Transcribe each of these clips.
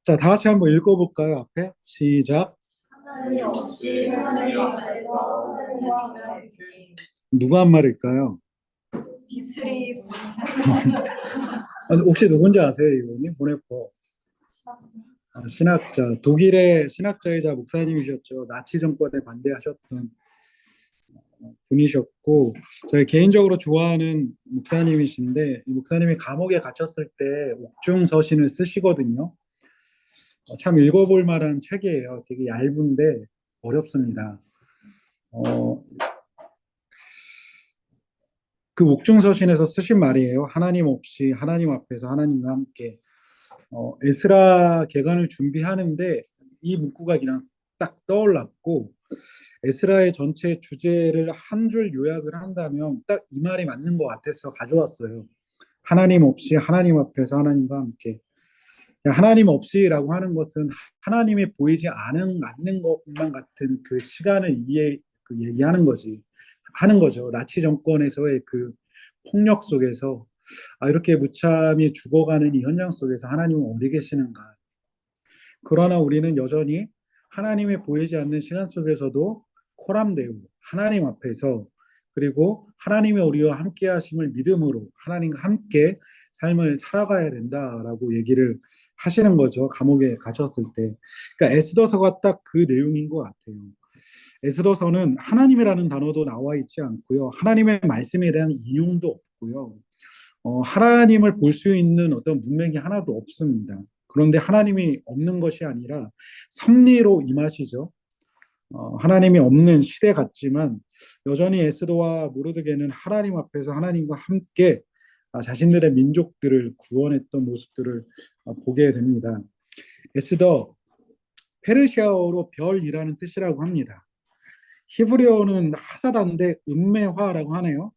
자, 다 같이 한번 읽어볼까요? 앞에 시작. 하나님 없이 하나님 앞에서 하나님과 함께 누가 한 말일까요? 디트리 아니, 혹시 누군지 아세요, 이분이? 보네포. 신학자, 독일의 신학자이자 목사님이셨죠. 나치 정권에 반대하셨던 분이셨고, 저희 개인적으로 좋아하는 목사님이신데, 이 목사님이 감옥에 갇혔을 때 옥중서신을 쓰시거든요. 참 읽어볼 만한 책이에요. 되게 얇은데 어렵습니다. 어, 그 옥중서신에서 쓰신 말이에요. 하나님 없이 하나님 앞에서 하나님과 함께. 에스라 개간을 준비하는데 이 문구가 그냥 딱 떠올랐고, 에스라의 전체 주제를 한 줄 요약을 한다면 딱 이 말이 맞는 것 같아서 가져왔어요. 하나님 없이 하나님 앞에서 하나님과 함께. 하나님 없이라고 하는 것은 하나님이 보이지 않는 것만 같은 그 시간을 얘기하는 거지, 하는 거죠. 나치 정권에서의 그 폭력 속에서 이렇게 무참히 죽어가는 이 현장 속에서 하나님은 어디 계시는가? 그러나 우리는 여전히 하나님이 보이지 않는 시간 속에서도 코람데우 하나님 앞에서, 그리고 하나님의 우리와 함께 하심을 믿음으로 하나님과 함께 삶을 살아가야 된다라고 얘기를 하시는 거죠. 감옥에 갇혔을 때. 그러니까 에스더서가 딱 그 내용인 것 같아요. 에스더서는 하나님이라는 단어도 나와 있지 않고요. 하나님의 말씀에 대한 인용도 없고요. 하나님을 볼 수 있는 어떤 문맥이 하나도 없습니다. 그런데 하나님이 없는 것이 아니라 섭리로 임하시죠. 하나님이 없는 시대 같지만 여전히 에스더와 모르드게는 하나님 앞에서 하나님과 함께 자신들의 민족들을 구원했던 모습들을 보게 됩니다. 에스더, 페르시아어로 별이라는 뜻이라고 합니다. 히브리어는 하사다인데 음메화라고 하네요.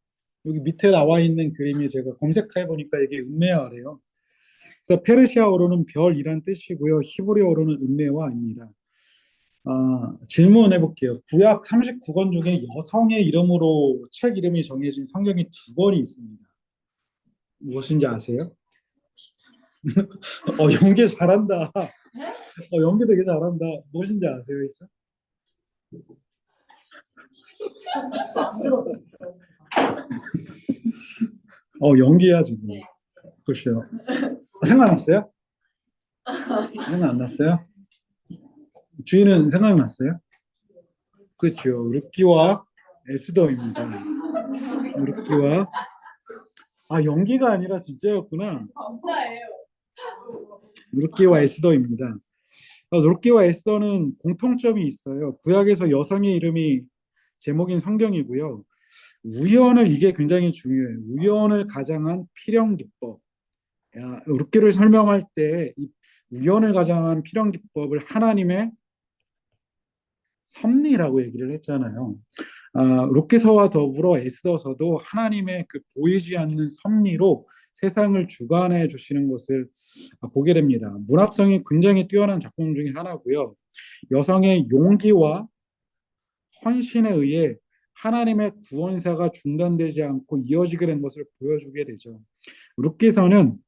여기 밑에 나와 있는 그림이 제가 검색해 보니까 이게 음메화래요. 그래서 페르시아어로는 별이란 뜻이고요. 히브리어로는 음메화입니다. 질문해 볼게요. 구약 39권 중에 여성의 이름으로 책 이름이 정해진 성경이 두 권이 있습니다. 무엇인지 아세요? 연기 잘한다. 연기 되게 잘한다. 무엇인지 아세요, 있어? 연기야 지금. 글쎄요. 생각났어요? 생각 안 났어요? 주인은 생각났어요? 그렇죠. 룻기와 에스더입니다. 룻기와 연기가 아니라 진짜였구나. 진짜예요. 룻기와 에스더입니다. 룻기와 에스더는 공통점이 있어요. 구약에서 여성의 이름이 제목인 성경이고요. 우연을, 이게 굉장히 중요해요. 우연을 가장한 필연 기법. 룻기를 설명할 때 이 우연을 가장한 필연 기법을 하나님의 섭리라고 얘기를 했잖아요. 룻기서와 더불어 에스더서도 하나님의 그 보이지 않는 섭리로 세상을 주관해 주시는 것을 보게 됩니다. 문학성이 굉장히 뛰어난 작품 중에 하나고요. 여성의 용기와 헌신에 의해 하나님의 구원사가 중단되지 않고 이어지게 된 것을 보여주게 되죠. 룻기서는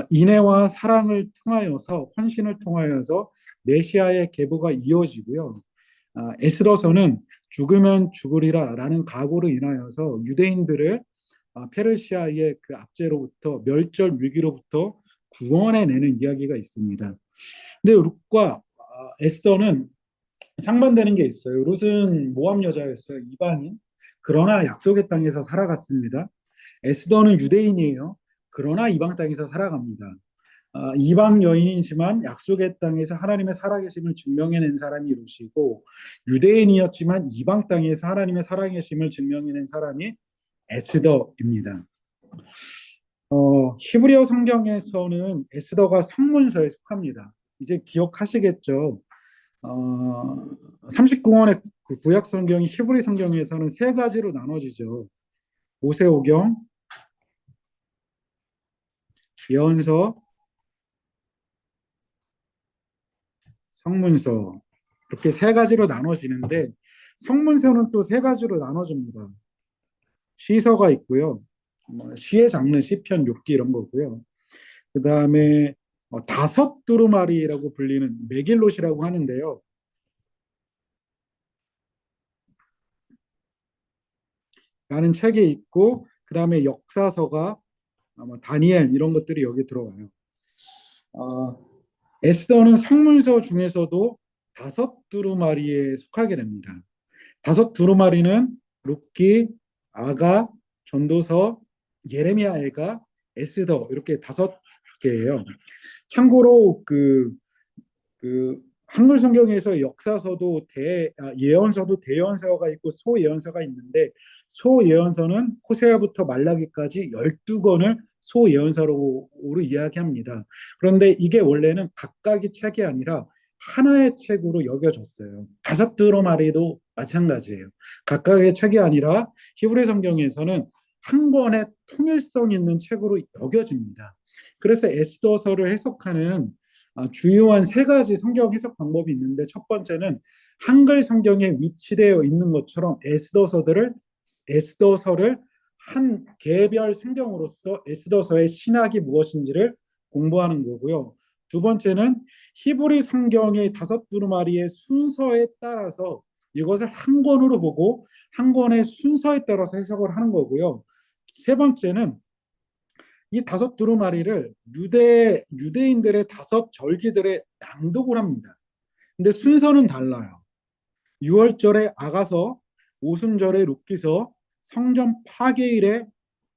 인애와 사랑을 통하여서, 헌신을 통하여서 메시아의 계보가 이어지고요. 에스더서는 죽으면 죽으리라라는 각오로 인하여서 유대인들을 페르시아의 그 압제로부터, 멸절 위기로부터 구원해내는 이야기가 있습니다. 근데 룻과 에스더는 상반되는 게 있어요. 룻은 모압 여자였어요. 이방인. 그러나 약속의 땅에서 살아갔습니다. 에스더는 유대인이에요. 그러나 이방 땅에서 살아갑니다. 이방 여인이지만 약속의 땅에서 하나님의 살아계심을 증명해낸 사람이 룻이고, 유대인이었지만 이방 땅에서 하나님의 살아계심을 증명해낸 사람이 에스더입니다. 히브리어 성경에서는 에스더가 성문서에 속합니다. 이제 기억하시겠죠? 39권의 그 구약 성경이 히브리 성경에서는 세 가지로 나눠지죠. 모세오경, 예언서, 성문서, 이렇게 세 가지로 나눠지는데, 성문서는 또 세 가지로 나눠집니다. 시서가 있고요. 시의 장르, 시편, 욥기 이런 거고요. 그 다음에 다섯 두루마리라고 불리는 메길롯이라고 하는데요. 라는 책이 있고 그 다음에 역사서가 아마 다니엘 이런 것들이 여기 들어가요. 어, 에스더는 성문서 중에서도 다섯 두루마리에 속하게 됩니다. 다섯 두루마리는 룻기, 아가, 전도서, 예레미야, 애가, 에스더 이렇게 다섯 개예요. 참고로 그 한글 성경에서 역사서도 예언서도 대언서가 있고 소예언서가 있는데 소예언서는 호세아부터 말라기까지 12권을 소예언서로 이야기합니다. 그런데 이게 원래는 각각의 책이 아니라 하나의 책으로 여겨졌어요. 다섯 두루마리도 마찬가지예요. 각각의 책이 아니라 히브리 성경에서는 한 권의 통일성 있는 책으로 여겨집니다. 그래서 에스더서를 해석하는 주요한 세 가지 성경 해석 방법이 있는데 첫 번째는 한글 성경에 위치되어 있는 것처럼 에스더서를 한 개별 성경으로서 에스더서의 신학이 무엇인지를 공부하는 거고요. 두 번째는 히브리 성경의 다섯 두루마리의 순서에 따라서 이것을 한 권으로 보고 한 권의 순서에 따라서 해석을 하는 거고요. 세 번째는 이 다섯 두루마리를 유대인들의 다섯 절기들의 낭독을 합니다. 근데 순서는 달라요. 유월절에 아가서, 오순절에 룻기서, 성전 파괴일에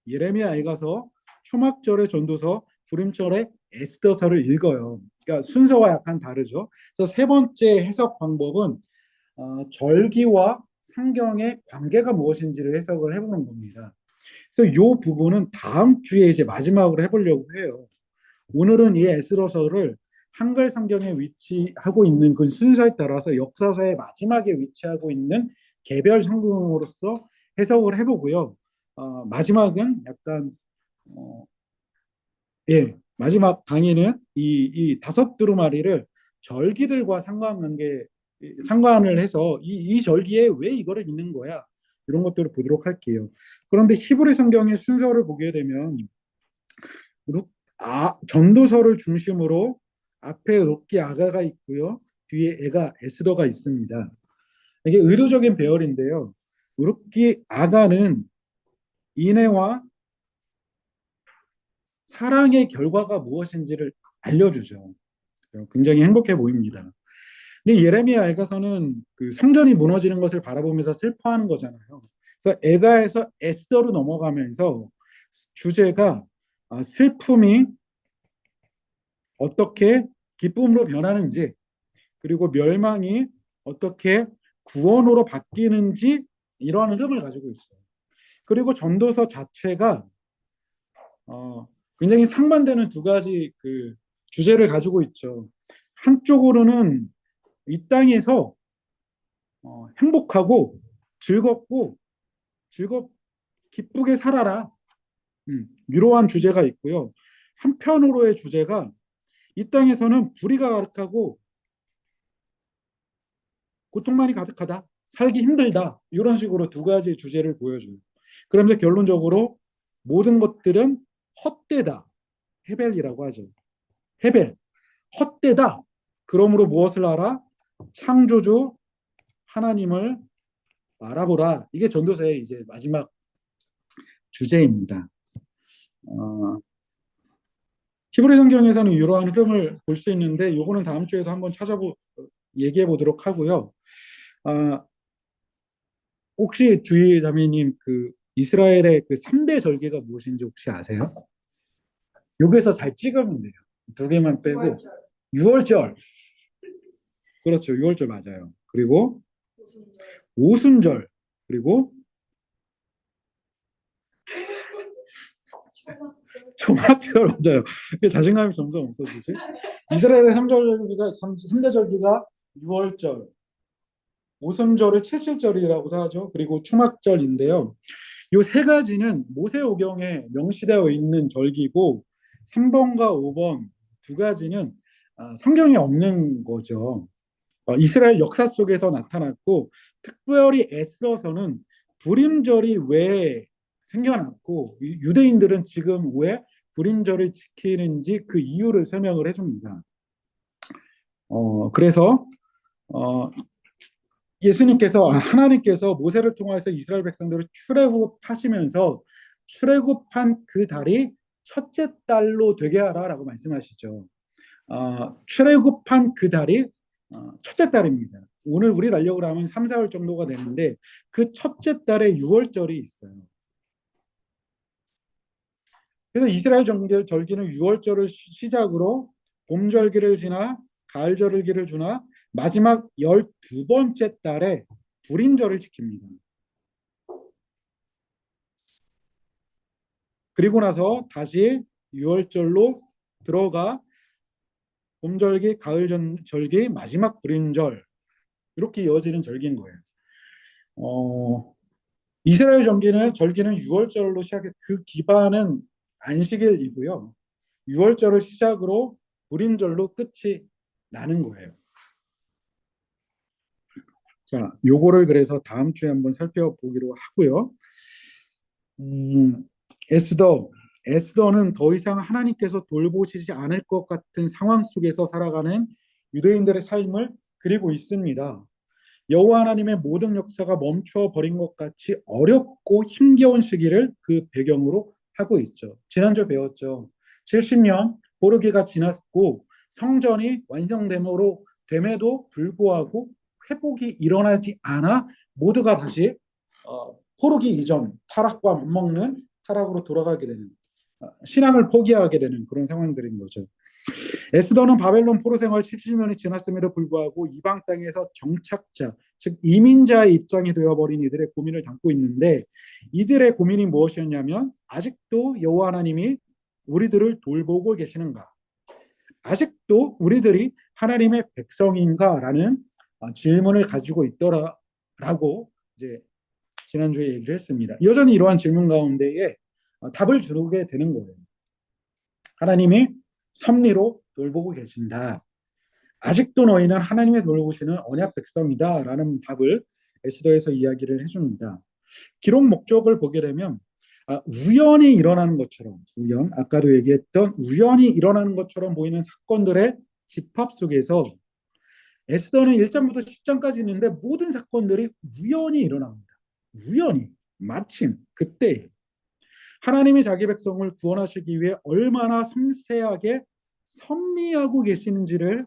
예레미야 애가서, 초막절에 전도서, 부림절에 에스더서를 읽어요. 그러니까 순서가 약간 다르죠. 그래서 세 번째 해석 방법은 절기와 성경의 관계가 무엇인지를 해석을 해보는 겁니다. 그래서 이 부분은 다음 주에 이제 마지막으로 해보려고 해요. 오늘은 이 에스더서를 한글 성경에 위치하고 있는 그 순서에 따라서 역사서의 마지막에 위치하고 있는 개별 성경으로서 해석을 해보고요. 마지막은 약간 어, 마지막 강의는 이 다섯 두루마리를 절기들과 상관을 해서 이 절기에 왜 이거를 읽는 거야? 이런 것들을 보도록 할게요. 그런데 히브리 성경의 순서를 보게 되면 전도서를 중심으로 앞에 롯기 아가가 있고요. 뒤에 애가 에스더가 있습니다. 이게 의도적인 배열인데요. 롯기 아가는 인애와 사랑의 결과가 무엇인지를 알려주죠. 굉장히 행복해 보입니다. 근데 예레미야 애가서는 그 성전이 무너지는 것을 바라보면서 슬퍼하는 거잖아요. 그래서 애가에서 에스더로 넘어가면서 주제가 슬픔이 어떻게 기쁨으로 변하는지 그리고 멸망이 어떻게 구원으로 바뀌는지 이러한 흐름을 가지고 있어요. 그리고 전도서 자체가 굉장히 상반되는 두 가지 그 주제를 가지고 있죠. 한쪽으로는 이 땅에서 행복하고 즐겁고 즐겁 기쁘게 살아라. 이러한 주제가 있고요. 한편으로의 주제가 이 땅에서는 불의가 가득하고 고통만이 가득하다. 살기 힘들다. 이런 식으로 두 가지 주제를 보여줘요. 그러면서 결론적으로 모든 것들은 헛되다. 헤벨이라고 하죠. 헤벨. 헛되다. 그러므로 무엇을 알아? 창조주 하나님을 알아보라. 이게 전도서의 이제 마지막 주제입니다. 어, 히브리 성경에서는 이러한 흐름을 볼 수 있는데 이거는 다음 주에도 한번 얘기해 보도록 하고요. 아, 혹시 주희 자매님 그 이스라엘의 그 3대 절기가 무엇인지 혹시 아세요? 여기서 잘 찍으면 돼요. 두 개만 빼고 6월절. 그렇죠. 6월절 맞아요. 그리고 오순절. 그리고 초막절 맞아요. 이게 자신감이 점점 없어지지. 이스라엘의 3대 절기가 6월절, 오순절을 칠칠절이라고도 하죠. 그리고 초막절인데요. 이 세 가지는 모세오경에 명시되어 있는 절기고 3번과 5번 두 가지는 성경에 없는 거죠. 이스라엘 역사 속에서 나타났고 특별히 에스더서는 불임절이 왜 생겨났고 유대인들은 지금 왜 불임절을 지키는지 그 이유를 설명을 해줍니다. 그래서 하나님께서 모세를 통해서 이스라엘 백성들을 출애굽하시면서 출애굽한 그 달이 첫째 달로 되게 하라라고 말씀하시죠. 출애굽한 그 달이 첫째 달입니다. 오늘 우리 달력으로 하면 3, 4월 정도가 되는데 그 첫째 달에 6월절이 있어요. 그래서 이스라엘 절기는 6월절을 시작으로 봄절기를 지나 가을절기를 지나 마지막 12번째 달에 불임절을 지킵니다. 그리고 나서 다시 6월절로 들어가 봄절기, 가을절기, 마지막 불임절 이렇게 이어지는 절기인 거예요. 이스라엘 절기는 6월절로 시작해 그 기반은 안식일이고요. 6월절을 시작으로 불임절로 끝이 나는 거예요. 자, 요거를 그래서 다음 주에 한번 살펴보기로 하고요. 에스더, 에스더는 더 이상 하나님께서 돌보시지 않을 것 같은 상황 속에서 살아가는 유대인들의 삶을 그리고 있습니다. 여호와 하나님의 모든 역사가 멈춰 버린 것 같이 어렵고 힘겨운 시기를 그 배경으로 하고 있죠. 지난주 배웠죠. 70년 포로기가 지났고 성전이 완성됨에도 불구하고 회복이 일어나지 않아 모두가 다시 포로기 이전 타락과 맞먹는 타락으로 돌아가게 되는 신앙을 포기하게 되는 그런 상황들인 거죠. 에스더는 바벨론 포로 생활 70년이 지났음에도 불구하고 이방 땅에서 정착자, 즉 이민자의 입장이 되어버린 이들의 고민을 담고 있는데 이들의 고민이 무엇이었냐면 아직도 여호와 하나님이 우리들을 돌보고 계시는가? 아직도 우리들이 하나님의 백성인가라는 질문을 가지고 있더라라고 이제 지난주에 얘기를 했습니다. 여전히 이러한 질문 가운데에 답을 주게 되는 거예요. 하나님이 섭리로 돌보고 계신다. 아직도 너희는 하나님의 돌보시는 언약 백성이다라는 답을 에스더에서 이야기를 해줍니다. 기록 목적을 보게 되면 우연히 일어나는 것처럼 아까도 얘기했던 우연히 일어나는 것처럼 보이는 사건들의 집합 속에서 에스더는 1장부터 10장까지 있는데 모든 사건들이 우연히 일어납니다. 우연히 마침 그때 하나님이 자기 백성을 구원하시기 위해 얼마나 섬세하게 섭리하고 계시는지를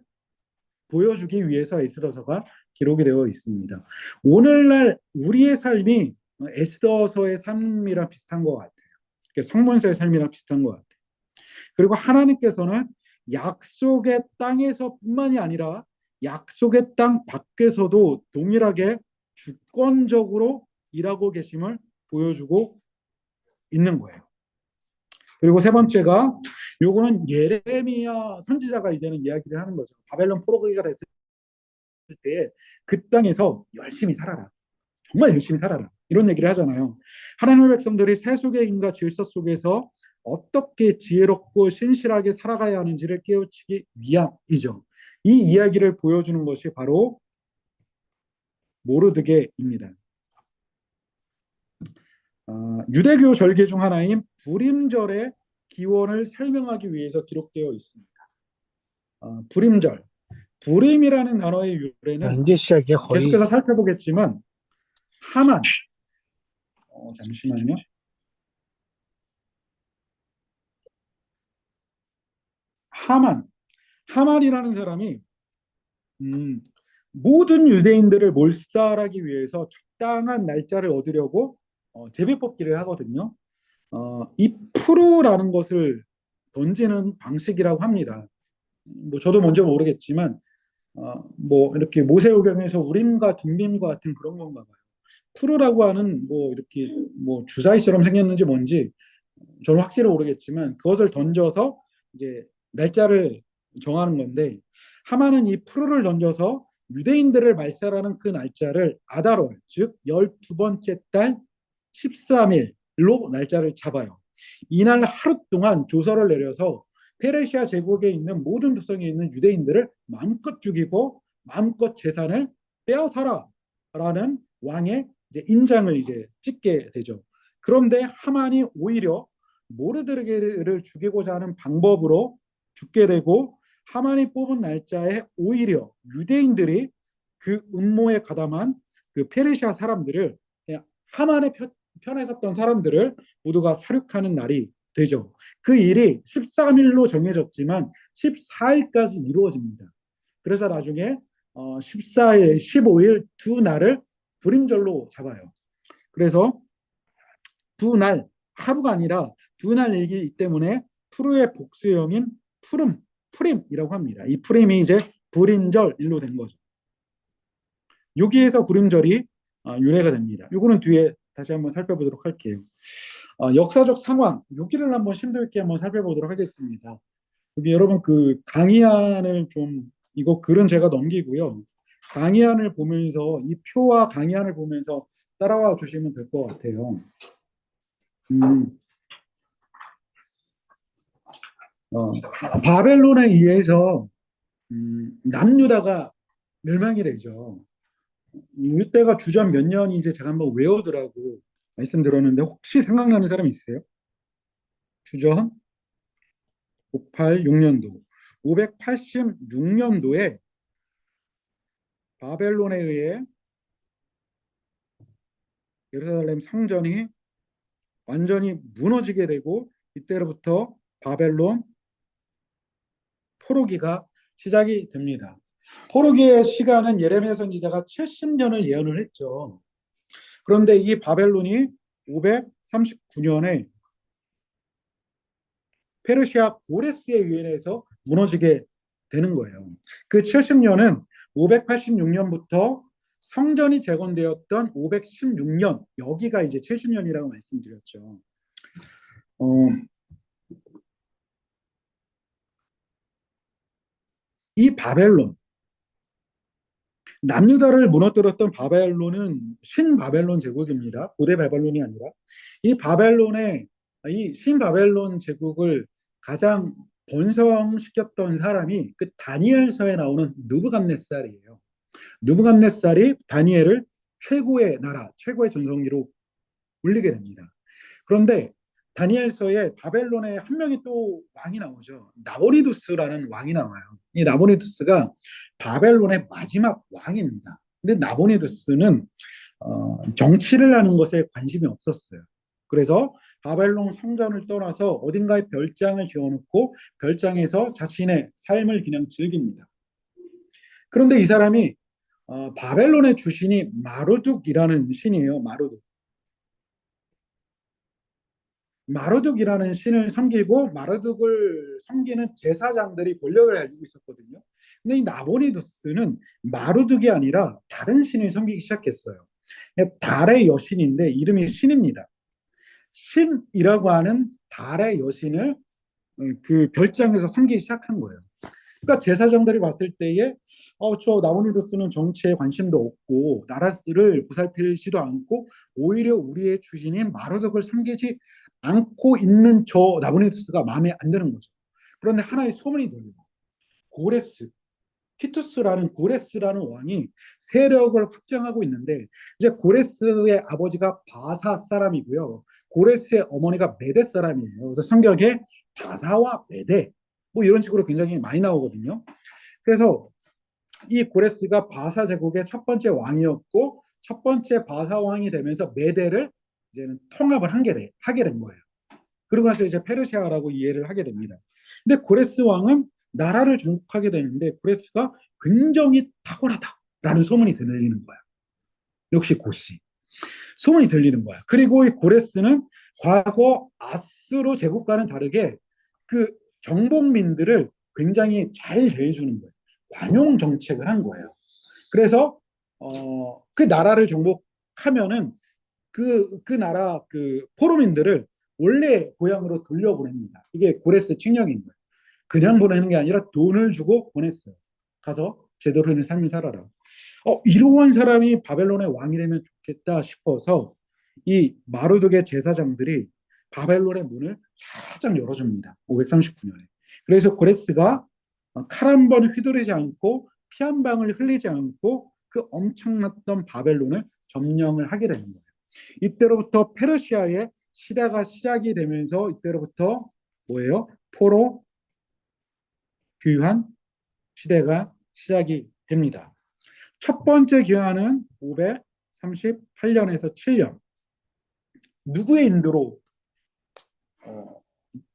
보여주기 위해서 에스더서가 기록이 되어 있습니다. 오늘날 우리의 삶이 에스더서의 삶이랑 비슷한 것 같아요. 성문서의 삶이랑 비슷한 것 같아요. 그리고 하나님께서는 약속의 땅에서뿐만이 아니라 약속의 땅 밖에서도 동일하게 주권적으로 일하고 계심을 보여주고 있는 거예요. 그리고 세 번째가 요거는 예레미야 선지자가 이제는 이야기를 하는 거죠. 바벨론 포로기가 됐을 때 그 땅에서 열심히 살아라. 정말 열심히 살아라. 이런 얘기를 하잖아요. 하나님의 백성들이 세속의 인과 질서 속에서 어떻게 지혜롭고 신실하게 살아가야 하는지를 깨우치기 위함이죠. 이 이야기를 보여주는 것이 바로 모르드게입니다. 유대교 절기 중 하나인 불임절의 기원을 설명하기 위해서 기록되어 있습니다. 불임절, 불임이라는 단어의 유래는 이제 시작이야 거의. 계속해서 살펴보겠지만 하만, 잠시만요. 하만이라는 사람이 모든 유대인들을 몰살하기 위해서 적당한 날짜를 얻으려고 제비 뽑기를 하거든요. 이 프로라는 것을 던지는 방식이라고 합니다. 뭐 저도 뭔지 모르겠지만 뭐 이렇게 모세오경에서 우림과 둠빔과 같은 그런 건가 봐요. 프로라고 하는 뭐 이렇게 뭐 주사위처럼 생겼는지 뭔지 저는 확실히 모르겠지만 그것을 던져서 이제 날짜를 정하는 건데 하만은 이 프로를 던져서 유대인들을 말살하는 그 날짜를 아달월 즉 12번째 달 13일로 날짜를 잡아요. 이날 하루 동안 조서를 내려서 페르시아 제국에 있는 모든 백성에 있는 유대인들을 마음껏 죽이고 마음껏 재산을 빼앗아라라는 왕의 이제 인장을 이제 찍게 되죠. 그런데 하만이 오히려 모르드게를 죽이고자 하는 방법으로 죽게 되고, 하만이 뽑은 날짜에 오히려 유대인들이 그 음모에 가담한 그 페르시아 사람들을, 그냥 하만의 편에 섰던 사람들을 모두가 살육하는 날이 되죠. 그 일이 13일로 정해졌지만 14일까지 이루어집니다. 그래서 나중에 14일, 15일 두 날을 불임절로 잡아요. 그래서 두 날, 하루가 아니라 두 날 얘기이기 때문에 푸르의 복수형인 푸림이라고 합니다. 이 푸림이 이제 불임절일로 된 거죠. 여기에서 불임절이 유래가 됩니다. 이거는 뒤에 다시 한번 살펴보도록 할게요. 역사적 상황, 여기를 한번 심도 있게 한번 살펴보도록 하겠습니다. 여기 여러분 그 강의안을 좀, 이거 글은 제가 넘기고요. 강의안을 보면서, 이 표와 강의안을 보면서 따라와 주시면 될 것 같아요. 음, 바벨론에 의해서 남유다가 멸망이 되죠. 이때가 주전 몇 년이 이제 제가 한번 외우더라고 말씀드렸는데, 혹시 생각나는 사람 있어요? 주전 586년도, 586년도에 바벨론에 의해 예루살렘 성전이 완전히 무너지게 되고, 이때로부터 바벨론 포로기가 시작이 됩니다. 포로기의 시간은 예레미야 선지자가 70년을 예언을 했죠. 그런데 이 바벨론이 539년에 페르시아 고레스에 의해서 무너지게 되는 거예요. 그 70년은 586년부터 성전이 재건되었던 516년, 여기가 이제 70년이라고 말씀드렸죠. 어, 이 바벨론, 남유다를 무너뜨렸던 바벨론은 신바벨론 제국입니다. 고대 바벨론이 아니라. 이 신바벨론 제국을 가장 번성시켰던 사람이 그 다니엘서에 나오는 느부갓네살이에요. 느부갓네살이 다니엘을 최고의 나라, 최고의 전성기로 올리게 됩니다. 그런데 다니엘서에 바벨론에 한 명이 또 왕이 나오죠. 나보니두스라는 왕이 나와요. 이 나보니두스가 바벨론의 마지막 왕입니다. 근데 나보니두스는 정치를 하는 것에 관심이 없었어요. 그래서 바벨론 성전을 떠나서 어딘가에 별장을 지어놓고 별장에서 자신의 삶을 그냥 즐깁니다. 그런데 이 사람이 바벨론의 주신이 마르둑이라는 신이에요. 마르둑이라는 신을 섬기고, 마르둑을 섬기는 제사장들이 권력을 가지고 있었거든요. 근데 이 나보니두스는 마르둑이 아니라 다른 신을 섬기기 시작했어요. 달의 여신인데 이름이 신입니다. 신이라고 하는 달의 여신을 그 별장에서 섬기기 시작한 거예요. 그러니까 제사장들이 봤을 때에 저 나보니두스는 정치에 관심도 없고 나라를 보살피지도 않고 오히려 우리의 주신인 마르독을 섬기지 않고 있는 저 나보니두스가 마음에 안 드는 거죠. 그런데 하나의 소문이 들려요. 고레스, 티투스라는 고레스라는 왕이 세력을 확장하고 있는데, 이제 고레스의 아버지가 바사 사람이고요. 고레스의 어머니가 메대 사람이에요. 그래서 성경에 바사와 메대 뭐 이런 식으로 굉장히 많이 나오거든요. 그래서 이 고레스가 바사 제국의 첫 번째 왕이었고, 첫 번째 바사 왕이 되면서 메대를 이제는 통합을 하게 된 거예요. 그러고 나서 이제 페르시아라고 이해를 하게 됩니다. 근데 고레스 왕은 나라를 정복하게 되는데, 고레스가 굉장히 탁월하다라는 소문이 들리는 거야. 역시 고씨. 소문이 들리는 거야. 그리고 이 고레스는 과거 아수르 제국과는 다르게 그 정복민들을 굉장히 잘 대해주는 거예요. 관용 정책을 한 거예요. 그래서 그 나라를 정복하면은 그 나라 그 포로민들을 원래 고향으로 돌려보냅니다. 이게 고레스 칙령인 거예요. 그냥 보내는 게 아니라 돈을 주고 보냈어요. 가서 제대로 있는 삶을 살아라. 이러한 사람이 바벨론의 왕이 되면 좋겠다 싶어서 이 마르둑의 제사장들이 바벨론의 문을 살짝 열어줍니다. 539년에. 그래서 고레스가 칼 한 번 휘두르지 않고 피 한 방울 흘리지 않고 그 엄청났던 바벨론을 점령을 하게 되는 거예요. 이때로부터 페르시아의 시대가 시작이 되면서 이때로부터 뭐예요? 포로 귀환 시대가 시작이 됩니다. 첫 번째 귀환은 538년에서 7년. 누구의 인도로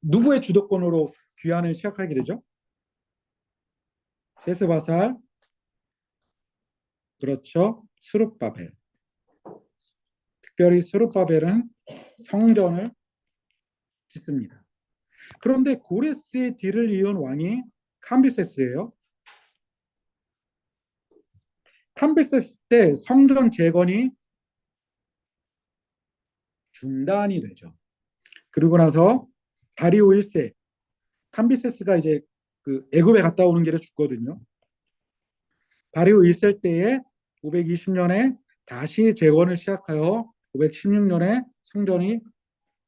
누구의 주도권으로 귀환을 시작하게 되죠? 세스바살, 그렇죠. 스룹바벨. 특별히 스룹바벨은 성전을 짓습니다. 그런데 고레스의 뒤를 이은 왕이 캄비세스예요. 캄비세스 때 성전 재건이 중단이 되죠. 그리고 나서 다리오 1세, 캄비세스가 이제 그 애굽에 갔다 오는 길에 죽거든요. 다리오 1세 때에 520년에 다시 재건을 시작하여 516년에 성전이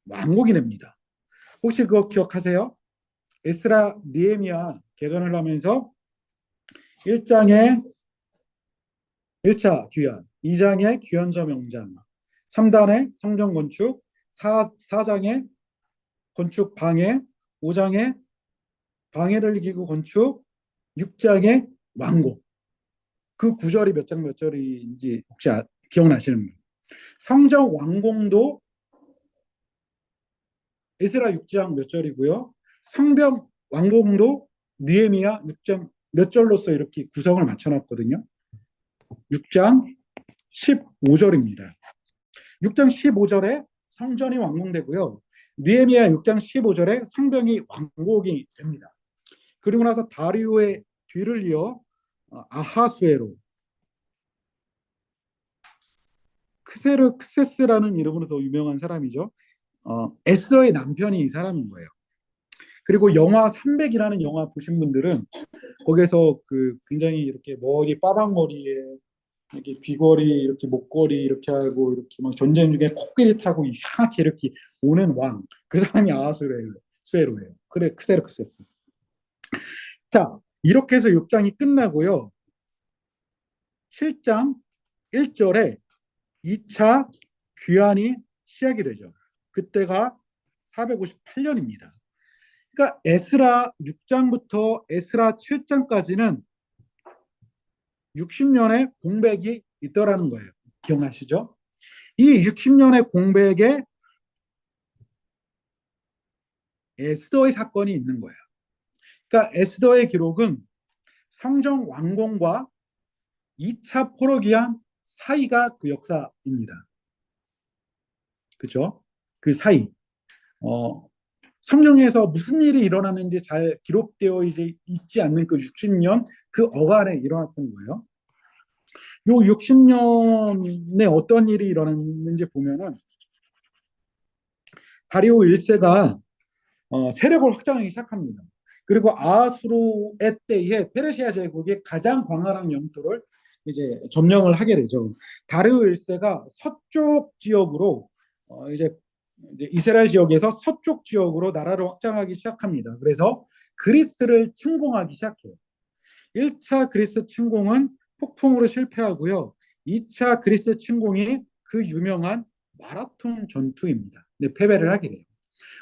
완공이 됩니다. 혹시 그거 기억하세요? 에스라 느헤미야 개건을 하면서 1장에 1차 귀환, 2장에 귀환자 명장, 3단에 성전 건축, 4장에 건축 방해, 5장에 방해를 이기고 건축, 6장에 완공. 그 구절이 몇 장 몇 절인지 혹시 기억나시는 분? 성전 완공도 에스라 6장 몇 절이고요. 성벽 완공도 느헤미야 6장 몇 절로서 이렇게 구성을 맞춰놨거든요. 6장 15절입니다. 6장 15절에 성전이 완공되고요. 느헤미야 6장 15절에 성벽이 완공이 됩니다. 그리고 나서 다리오의 뒤를 이어 아하수에로, 크세스라는 이름으로 더 유명한 사람이죠. 에스더의 남편이 이 사람인 거예요. 그리고 영화 300이라는 영화 보신 분들은 거기서 그 굉장히 이렇게 머리 빠방머리에 이렇게 귀걸이 이렇게 목걸이 이렇게 하고 이렇게 막 전쟁 중에 코끼리 타고 이상하게 이렇게 오는 왕, 그 사람이 아하수에로예요. 그래, 크세르크세스. 자, 이렇게 해서 6장이 끝나고요. 7장 1절에 2차 귀환이 시작이 되죠. 그때가 458년입니다. 그러니까 에스라 6장부터 에스라 7장까지는 60년의 공백이 있더라는 거예요. 기억나시죠? 이 60년의 공백에 에스더의 사건이 있는 거예요. 그러니까 에스더의 기록은 성전 완공과 2차 포로기한 사이가 그 역사입니다. 그죠? 그 사이. 성경에서 무슨 일이 일어났는지 잘 기록되어 이제 있지 않는 그 60년 그 어간에 일어났던 거예요. 요 60년에 어떤 일이 일어났는지 보면은 다리오 1세가 세력을 확장하기 시작합니다. 그리고 아수르의 때에 페르시아 제국이 가장 광활한 영토를 이제 점령을 하게 되죠. 다리오 1세가 서쪽 지역으로 이제 이스라엘 지역에서 서쪽 지역으로 나라를 확장하기 시작합니다. 그래서 그리스를 침공하기 시작해요. 1차 그리스 침공은 폭풍으로 실패하고요. 2차 그리스 침공이 그 유명한 마라톤 전투입니다. 네, 패배를 하게 돼요.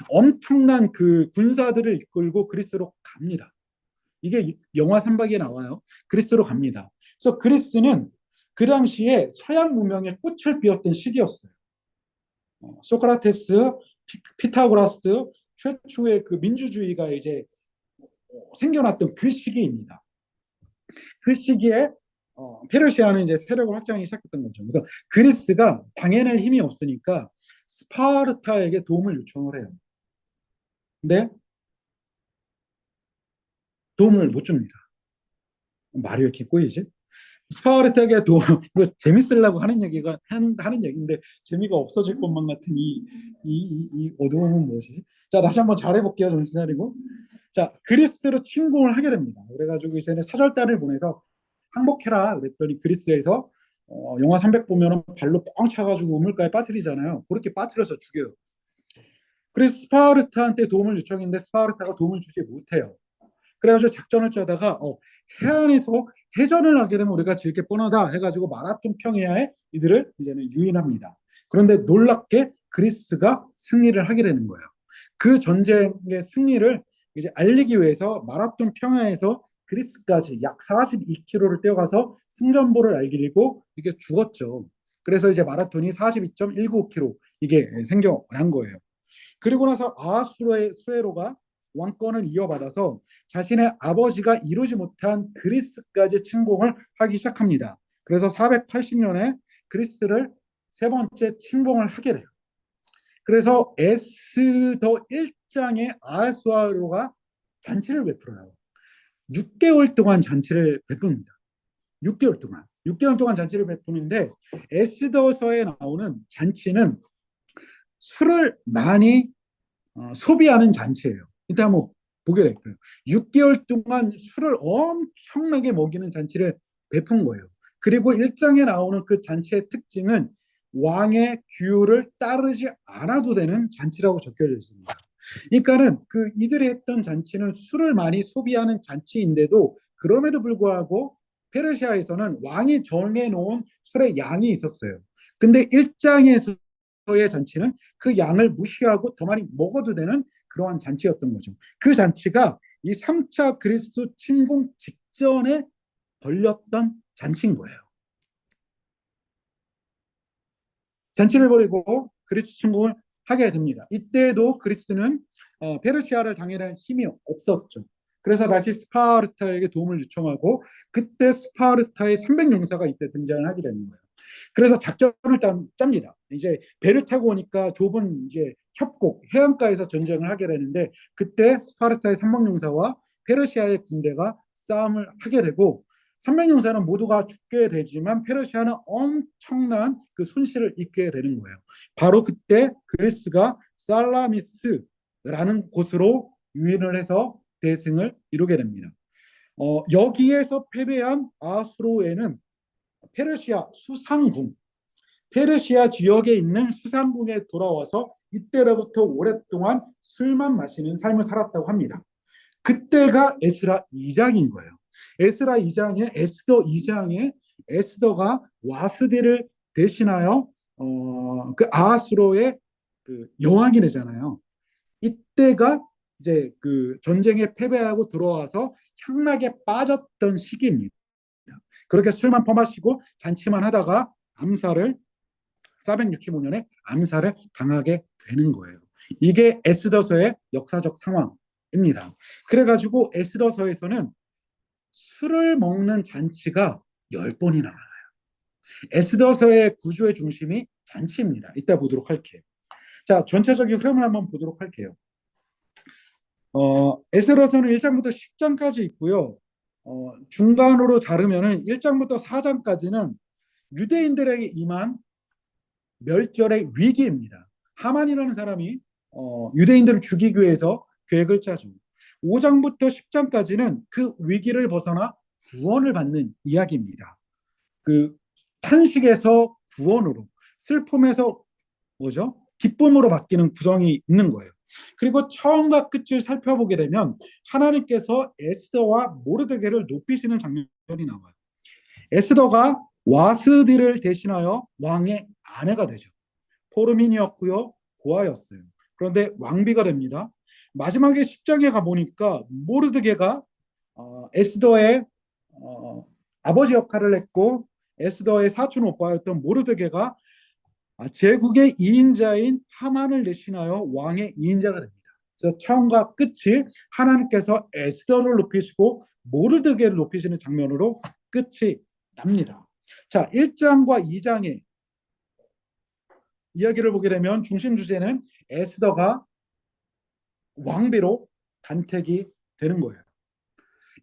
엄청난 그 군사들을 이끌고 그리스로 갑니다. 이게 영화 3박에 나와요. 그리스로 갑니다. 그래서 그리스는 그 당시에 서양 문명의 꽃을 피웠던 시기였어요. 소크라테스, 피타고라스 최초의 그 민주주의가 이제 생겨났던 그 시기입니다. 그 시기에 페르시아는 이제 세력을 확장하기 시작했던 거죠. 그래서 그리스가 당해낼 힘이 없으니까 스파르타에게 도움을 요청을 해요. 근데 도움을 못 줍니다. 말이 왜 이렇게 꼬이지? 스파르타에게 도움, 뭐 재밌으려고 하는 얘기가 하는 얘기인데 재미가 없어질 것만 같은 이 어두움은 무엇이지? 자, 다시 한번 잘해볼게요. 정신 차리고. 자, 그리스로 침공을 하게 됩니다. 그래가지고 이제는 사절단을 보내서 항복해라 그랬더니 그리스에서 영화 300 보면은 발로 뻥 차가지고 우물가에 빠뜨리잖아요. 그렇게 빠뜨려서 죽여요. 그래서 스파르타한테 도움을 요청했는데 스파르타가 도움을 주지 못해요. 그래가지고 작전을 짜다가 해안에서 해전을 하게 되면 우리가 즐게 뻔하다 해가지고 마라톤 평야에 이들을 이제는 유인합니다. 그런데 놀랍게 그리스가 승리를 하게 되는 거예요. 그 전쟁의 승리를 이제 알리기 위해서 마라톤 평야에서 그리스까지 약 42km를 뛰어가서 승전보를 알리고 이게 죽었죠. 그래서 이제 마라톤이 42.195km 이게 생겨난 거예요. 그리고 나서 아하수로의 수에로가 왕권을 이어받아서 자신의 아버지가 이루지 못한 그리스까지 침공을 하기 시작합니다. 그래서 480년에 그리스를 세 번째 침공을 하게 돼요. 그래서 에스더 1장의 아하수아로가 잔치를 베풀어요. 6개월 동안 잔치를 베풉니다. 6개월 동안. 6개월 동안 잔치를 베푸는데 에스더서에 나오는 잔치는 술을 많이 소비하는 잔치예요. 이따 한번 보게 될 거예요. 6개월 동안 술을 엄청나게 먹이는 잔치를 베푼 거예요. 그리고 일장에 나오는 그 잔치의 특징은 왕의 규율을 따르지 않아도 되는 잔치라고 적혀져 있습니다. 그러니까는 그 이들이 했던 잔치는 술을 많이 소비하는 잔치인데도 그럼에도 불구하고 페르시아에서는 왕이 정해놓은 술의 양이 있었어요. 근데 일장에서의 잔치는 그 양을 무시하고 더 많이 먹어도 되는 그러한 잔치였던 거죠. 그 잔치가 이 3차 그리스 침공 직전에 벌렸던 잔치인 거예요. 잔치를 벌이고 그리스 침공을 하게 됩니다. 이때도 그리스는 페르시아를 당해낼 힘이 없었죠. 그래서 다시 스파르타에게 도움을 요청하고 그때 스파르타의 300용사가 이때 등장을 하게 되는 거예요. 그래서 작전을 짭니다. 이제 배를 타고 오니까 좁은 이제 협곡 해안가에서 전쟁을 하게 되는데 그때 스파르타의 300용사와 페르시아의 군대가 싸움을 하게 되고 300용사는 모두가 죽게 되지만 페르시아는 엄청난 그 손실을 입게 되는 거예요. 바로 그때 그리스가 살라미스라는 곳으로 유인을 해서 대승을 이루게 됩니다. 여기에서 패배한 아수로에는 페르시아 수상궁, 페르시아 지역에 있는 수상궁에 돌아와서 이때로부터 오랫동안 술만 마시는 삶을 살았다고 합니다. 그때가 에스라 2장인 거예요. 에스라 2장에 에스더 2장에 에스더가 와스디를 대신하여 그 아하수로의 그 여왕이 되잖아요. 이때가 이제 그 전쟁에 패배하고 들어와서 향락에 빠졌던 시기입니다. 그렇게 술만 퍼마시고 잔치만 하다가 암살을 465년에 암살을 당하게 되는 거예요. 이게 에스더서의 역사적 상황입니다. 그래가지고 에스더서에서는 술을 먹는 잔치가 10번이나 나와요. 에스더서의 구조의 중심이 잔치입니다. 이따 보도록 할게요. 자, 전체적인 흐름을 한번 보도록 할게요. 에스더서는 1장부터 10장까지 있고요. 중간으로 자르면은 1장부터 4장까지는 유대인들에게 임한 멸절의 위기입니다. 하만이라는 사람이 유대인들을 죽이기 위해서 계획을 짜죠. 5장부터 10장까지는 그 위기를 벗어나 구원을 받는 이야기입니다. 그 탄식에서 구원으로, 슬픔에서 뭐죠? 기쁨으로 바뀌는 구성이 있는 거예요. 그리고 처음과 끝을 살펴보게 되면 하나님께서 에스더와 모르드게를 높이시는 장면이 나와요. 에스더가 와스디를 대신하여 왕의 아내가 되죠. 포르민이었고요, 고아였어요. 그런데 왕비가 됩니다. 마지막에 10장에 가보니까 모르드게가 에스더의 아버지 역할을 했고 에스더의 사촌 오빠였던 모르드게가 제국의 2인자인 하만을 대신하여 왕의 2인자가 됩니다. 그래서 처음과 끝이 하나님께서 에스더를 높이시고 모르드게를 높이시는 장면으로 끝이 납니다. 자, 1장과 2장의 이야기를 보게 되면 중심 주제는 에스더가 왕비로 간택이 되는 거예요.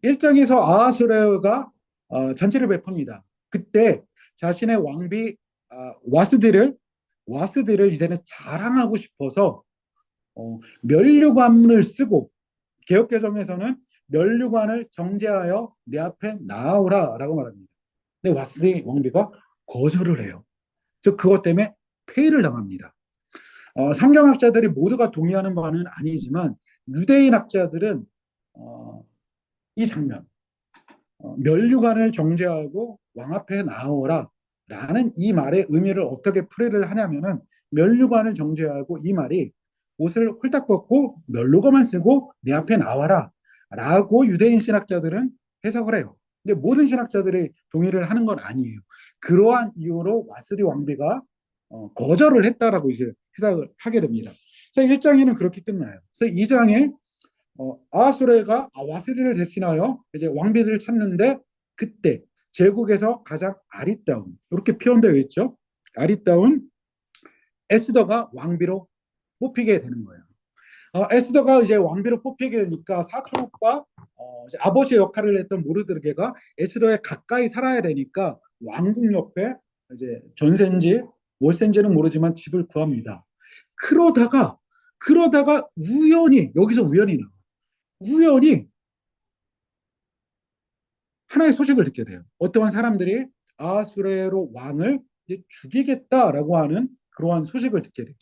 1장에서 아하수에로가 잔치를 베풉니다. 그때 자신의 왕비 와스디를 이제는 자랑하고 싶어서 면류관을 쓰고 개역개정에서는 면류관을 정제하여 내 앞에 나오라라고 말합니다. 근데 와스디 왕비가 거절을 해요. 즉 그것 때문에 폐위를 당합니다. 성경학자들이 모두가 동의하는 바는 아니지만 유대인 학자들은 이 장면 면류관을 정제하고 왕 앞에 나오라 라는 이 말의 의미를 어떻게 풀이를 하냐면은 면류관을 정죄하고 이 말이 옷을 홀딱 벗고 면류관만 쓰고 내 앞에 나와라 라고 유대인 신학자들은 해석을 해요. 근데 모든 신학자들이 동의를 하는 건 아니에요. 그러한 이유로 와스리 왕비가 거절을 했다라고 이제 해석을 하게 됩니다. 그래서 1장에는 그렇게 끝나요. 그래서 2장에 아하수에가 와스리를 대신하여 이제 왕비를 찾는데 그때 제국에서 가장 아리따운 이렇게 표현되어 있죠. 아리따운 에스더가 왕비로 뽑히게 되는 거예요. 에스더가 이제 왕비로 뽑히게 되니까 사촌오빠 이제 아버지 역할을 했던 모르드게가 에스더에 가까이 살아야 되니까 왕궁 옆에 이제 전세인지 월세인지는 모르지만 집을 구합니다. 그러다가 우연히 여기서 우연히 나와. 우연히 하나의 소식을 듣게 돼요. 어떠한 사람들이 아수레로 왕을 이제 죽이겠다라고 하는 그러한 소식을 듣게 돼요.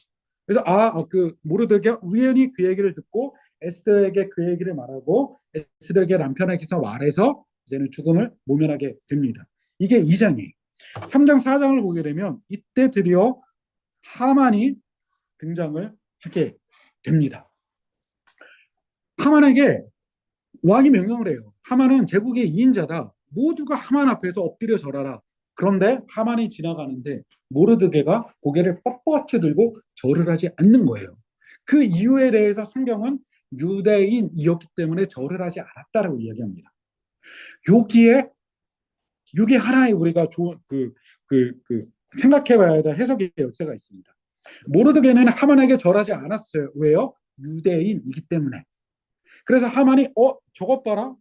그래서 그 모르드게가 우연히 그 얘기를 듣고 에스더에게 그 얘기를 말하고 에스더에게 남편에게서 말해서 이제는 죽음을 모면하게 됩니다. 이게 2장이에요. 3장, 4장을 보게 되면 이때 드디어 하만이 등장을 하게 됩니다. 하만에게 왕이 명령을 해요. 하만은 제국의 2인자다. 모두가 하만 앞에서 엎드려 절하라. 그런데 하만이 지나가는데 모르드게가 고개를 뻣뻣이 들고 절을 하지 않는 거예요. 그 이유에 대해서 성경은 유대인이었기 때문에 절을 하지 않았다라고 이야기합니다. 여기에 이게 하나의 우리가 좋은 생각해봐야 될 해석의 여지가 있습니다. 모르드게는 하만에게 절하지 않았어요. 왜요? 유대인이기 때문에. 그래서 하만이 저것 봐라.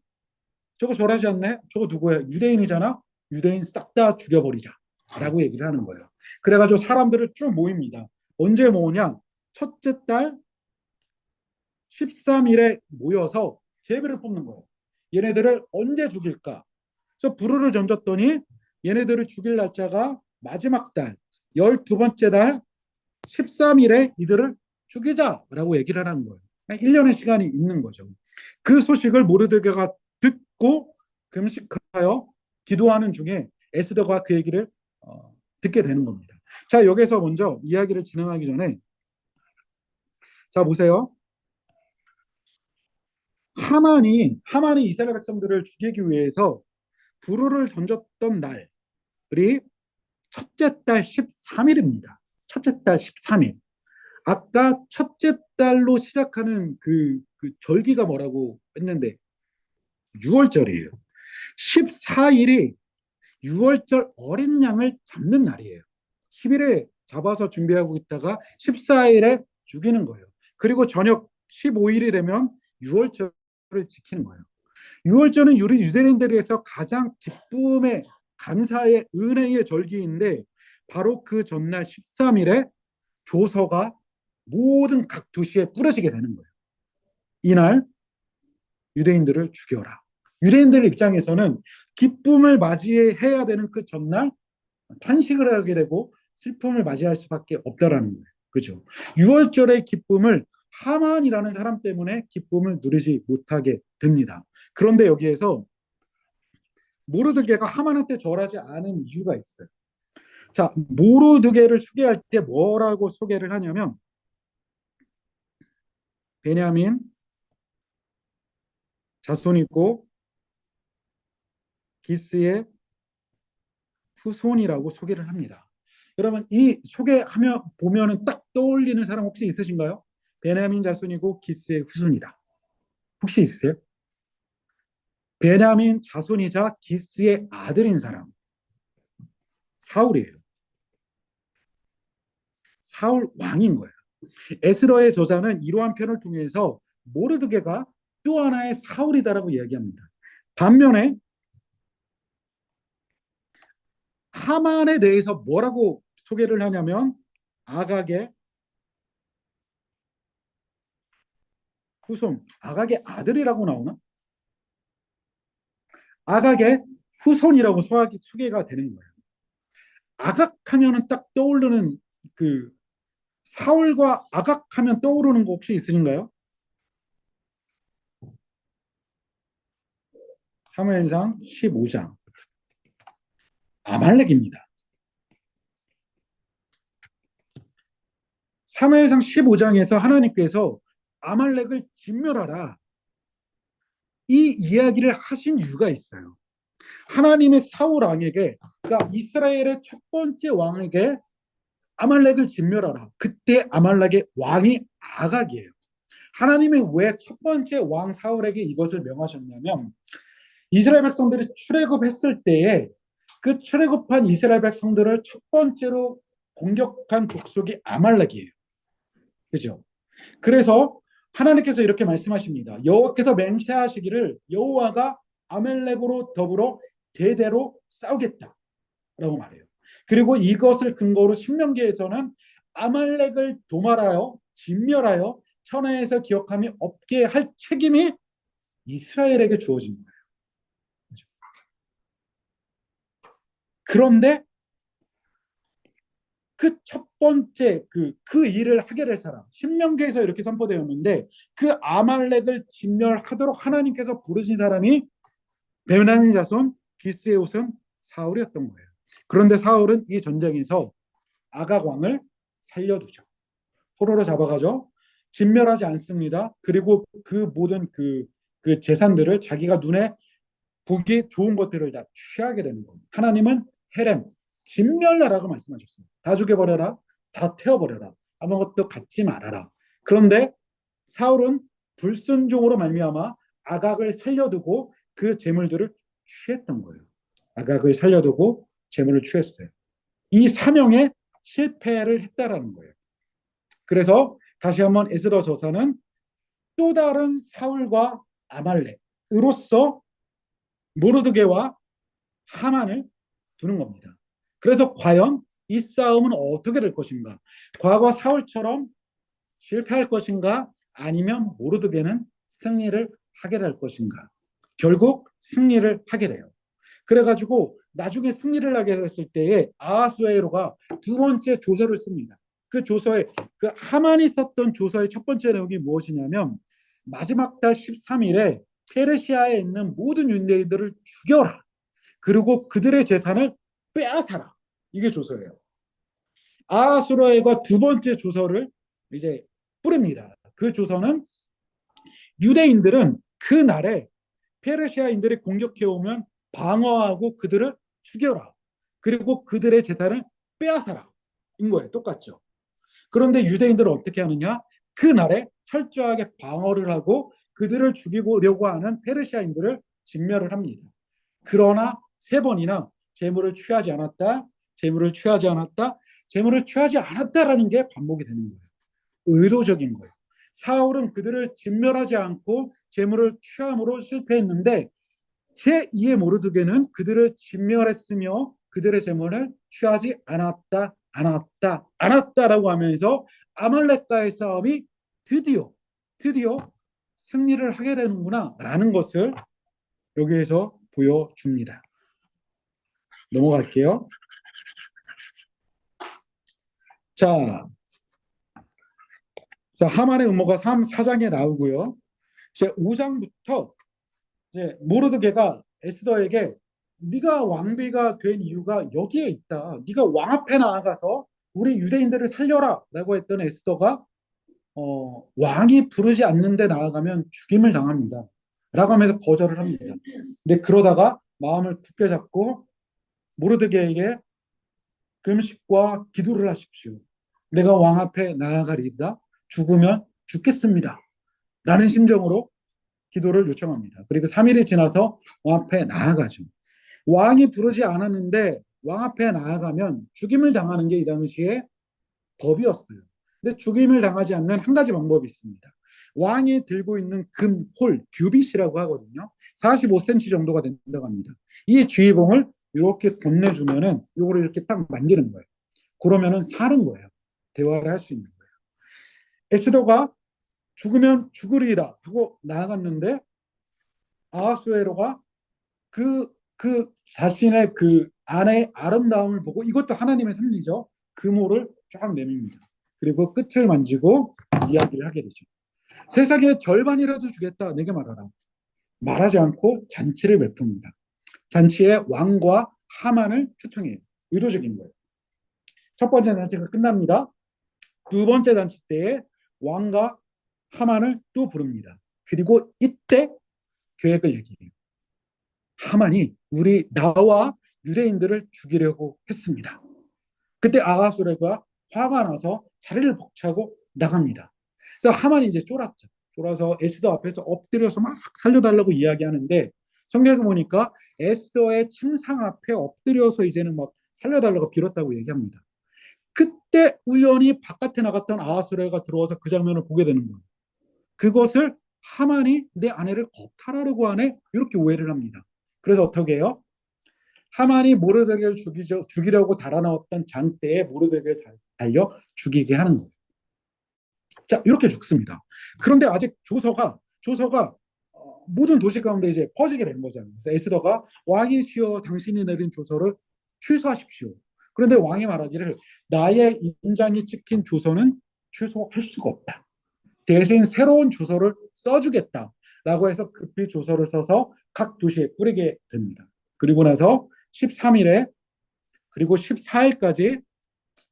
저거 절하지 않네? 저거 누구야? 유대인이잖아? 유대인 싹 다 죽여버리자. 라고 얘기를 하는 거예요. 그래가지고 사람들을 쭉 모입니다. 언제 모으냐? 첫째 달 13일에 모여서 제비를 뽑는 거예요. 얘네들을 언제 죽일까? 그래서 불을 던졌더니 얘네들을 죽일 날짜가 마지막 달, 12번째 달 13일에 이들을 죽이자라고 얘기를 하는 거예요. 1년의 시간이 있는 거죠. 그 소식을 모르드게가 듣고 금식하여 기도하는 중에 에스더가 그 얘기를 듣게 되는 겁니다. 자, 여기서 먼저 이야기를 진행하기 전에 자, 보세요. 하만이 이스라엘 백성들을 죽이기 위해서 불을 던졌던 날이 첫째 달 13일입니다. 첫째 달 13일. 아까 첫째 달로 시작하는 그 절기가 뭐라고 했는데 6월절이에요. 14일이 6월절 어린 양을 잡는 날이에요. 10일에 잡아서 준비하고 있다가 14일에 죽이는 거예요. 그리고 저녁 15일이 되면 6월절을 지키는 거예요. 6월절은 우리 유대인들에서 가장 기쁨의 감사의 은혜의 절기인데 바로 그 전날 13일에 조서가 모든 각 도시에 뿌려지게 되는 거예요. 이날 유대인들을 죽여라. 유대인들 입장에서는 기쁨을 맞이해야 되는 그 전날 탄식을 하게 되고 슬픔을 맞이할 수밖에 없다라는 거예요. 그죠? 6월절의 기쁨을 하만이라는 사람 때문에 기쁨을 누리지 못하게 됩니다. 그런데 여기에서 모르드게가 하만한테 절하지 않은 이유가 있어요. 자, 모르드게를 소개할 때 뭐라고 소개를 하냐면 베냐민 자손이고 기스의 후손이라고 소개를 합니다. 여러분 이 소개하면 보면은 딱 떠올리는 사람 혹시 있으신가요? 베냐민 자손이고 기스의 후손이다. 혹시 있으세요? 베냐민 자손이자 기스의 아들인 사람 사울이에요. 사울 왕인 거예요. 에스더의 저자는 이러한 편을 통해서 모르드게가 또 하나의 사울이다라고 이야기합니다. 반면에 하만에 대해서 뭐라고 소개를 하냐면 아각의 후손, 아각의 아들이라고 나오나? 아각의 후손이라고 소개가 되는 거예요. 아각하면은 딱 떠오르는 그 사울과 아각하면 떠오르는 거 혹시 있으신가요? 사무엘상 15장 아말렉입니다. 사무엘상 15장에서 하나님께서 아말렉을 진멸하라, 이 이야기를 하신 이유가 있어요. 하나님의 사울 왕에게, 그러니까 이스라엘의 첫 번째 왕에게 아말렉을 진멸하라. 그때 아말렉의 왕이 아각이에요. 하나님이 왜 첫 번째 왕 사울에게 이것을 명하셨냐면, 이스라엘 백성들이 출애굽했을 때에 그 출애굽한 이스라엘 백성들을 첫 번째로 공격한 족속이 아말렉이에요. 그죠? 그래서 하나님께서 이렇게 말씀하십니다. 여호와께서 맹세하시기를 여호와가 아말렉으로 더불어 대대로 싸우겠다라고 말해요. 그리고 이것을 근거로 신명기에서는 아말렉을 도말하여 진멸하여 천하에서 기억함이 없게 할 책임이 이스라엘에게 주어진 거예요. 그런데 그 첫 번째 그 일을 하게 될 사람, 신명기에서 이렇게 선포되었는데, 그 아말렉을 진멸하도록 하나님께서 부르신 사람이 베냐민 자손 기스의 옷은 사울이었던 거예요. 그런데 사울은 이 전쟁에서 아각 왕을 살려두죠. 포로로 잡아가죠. 진멸하지 않습니다. 그리고 그 모든 그 재산들을 자기가 눈에 보기 좋은 것들을 다 취하게 되는 겁니다. 하나님은 헤렘, 진멸하라고 말씀하셨어요. 다 죽여버려라, 다 태워버려라, 아무것도 갖지 말아라. 그런데 사울은 불순종으로 말미암아 아각을 살려두고 그 재물들을 취했던 거예요. 아각을 살려두고 재물을 취했어요. 이 사명에 실패를 했다라는 거예요. 그래서 다시 한번 에스더 저서는 또 다른 사울과 아말렉으로서 모르드게와 하만을 두는 겁니다. 그래서 과연 이 싸움은 어떻게 될 것인가? 과거 사울처럼 실패할 것인가? 아니면 모르드게는 승리를 하게 될 것인가? 결국 승리를 하게 돼요. 그래가지고 나중에 승리를 하게 됐을 때에 아하수에로가 두 번째 조서를 씁니다. 그 조서에, 그 하만이 썼던 조서의 첫 번째 내용이 무엇이냐면, 마지막 달 13일에 페르시아에 있는 모든 윤대인들을 죽여라. 그리고 그들의 재산을 빼앗아라. 이게 조서예요. 아하수에로가 두 번째 조서를 이제 뿌립니다. 그 조서는 유대인들은 그 날에 페르시아인들이 공격해 오면 방어하고 그들을 죽여라. 그리고 그들의 재산을 빼앗아라. 인 거예요. 똑같죠. 그런데 유대인들은 어떻게 하느냐? 그 날에 철저하게 방어를 하고 그들을 죽이려고 하는 페르시아인들을 진멸을 합니다. 그러나 세 번이나 재물을 취하지 않았다, 재물을 취하지 않았다, 재물을 취하지 않았다라는 게 반복이 되는 거예요. 의도적인 거예요. 사울은 그들을 진멸하지 않고 재물을 취함으로 실패했는데, 제2의 모르드게는 그들을 진멸했으며 그들의 재물을 취하지 않았다라고 하면서 아말렉과의 싸움이 드디어 승리를 하게 되는구나라는 것을 여기에서 보여줍니다. 넘어갈게요. 자, 하만의 음모가 4장에 나오고요. 이제 5장부터 이제 모르드게가 에스더에게, 네가 왕비가 된 이유가 여기에 있다. 네가 왕 앞에 나아가서 우리 유대인들을 살려라라고 했던 에스더가 왕이 부르지 않는데 나아가면 죽임을 당합니다. 라고 하면서 거절을 합니다. 근데 그러다가 마음을 굳게 잡고 모르드게에게 금식과 기도를 하십시오. 내가 왕 앞에 나아가리이다. 죽으면 죽겠습니다. 라는 심정으로 기도를 요청합니다. 그리고 3일이 지나서 왕 앞에 나아가죠. 왕이 부르지 않았는데 왕 앞에 나아가면 죽임을 당하는 게 이 당시에 법이었어요. 근데 죽임을 당하지 않는 한 가지 방법이 있습니다. 왕이 들고 있는 금홀, 규빗이라고 하거든요. 45cm 정도가 된다고 합니다. 이 주의봉을 이렇게 건네주면은 이거를 이렇게 딱 만지는 거예요. 그러면은 사는 거예요. 대화를 할 수 있는 거예요. 에스더가 죽으면 죽으리라 하고 나아갔는데, 아하수에로가 그 자신의 그 아내의 아름다움을 보고, 이것도 하나님의 섭리죠. 금호를 쫙 내밉니다. 그리고 끝을 만지고 이야기를 하게 되죠. 세상의 절반이라도 주겠다, 내게 말하라. 말하지 않고 잔치를 베풉니다. 잔치에 왕과 하만을 초청해요. 의도적인 거예요. 첫 번째 잔치가 끝납니다. 두 번째 잔치 때에 왕과 하만을 또 부릅니다. 그리고 이때 계획을 얘기해요. 하만이 나와 유대인들을 죽이려고 했습니다. 그때 아하수레가 화가 나서 자리를 벅차고 나갑니다. 그래서 하만이 이제 쫄았죠. 쫄아서 에스더 앞에서 엎드려서 막 살려달라고 이야기하는데 성경에 보니까 에스더의 침상 앞에 엎드려서 이제는 막 살려달라고 빌었다고 얘기합니다. 그때 우연히 바깥에 나갔던 아하수레가 들어와서 그 장면을 보게 되는 거예요. 그것을 하만이 내 아내를 겁탈하려고 하네 이렇게 오해를 합니다. 그래서 어떻게 해요? 하만이 모르드게를 죽이려고 달아나왔던 장대에 모르드게를 달려 죽이게 하는 거예요. 자, 이렇게 죽습니다. 그런데 아직 조서가 모든 도시 가운데 이제 퍼지게 된 거잖아요. 그래서 에스더가 왕이시여 당신이 내린 조서를 취소하십시오. 그런데 왕이 말하기를 나의 인장이 찍힌 조서는 취소할 수가 없다. 대신 새로운 조서를 써주겠다라고 해서 급히 조서를 써서 각 도시에 뿌리게 됩니다. 그리고 나서 13일에 그리고 14일까지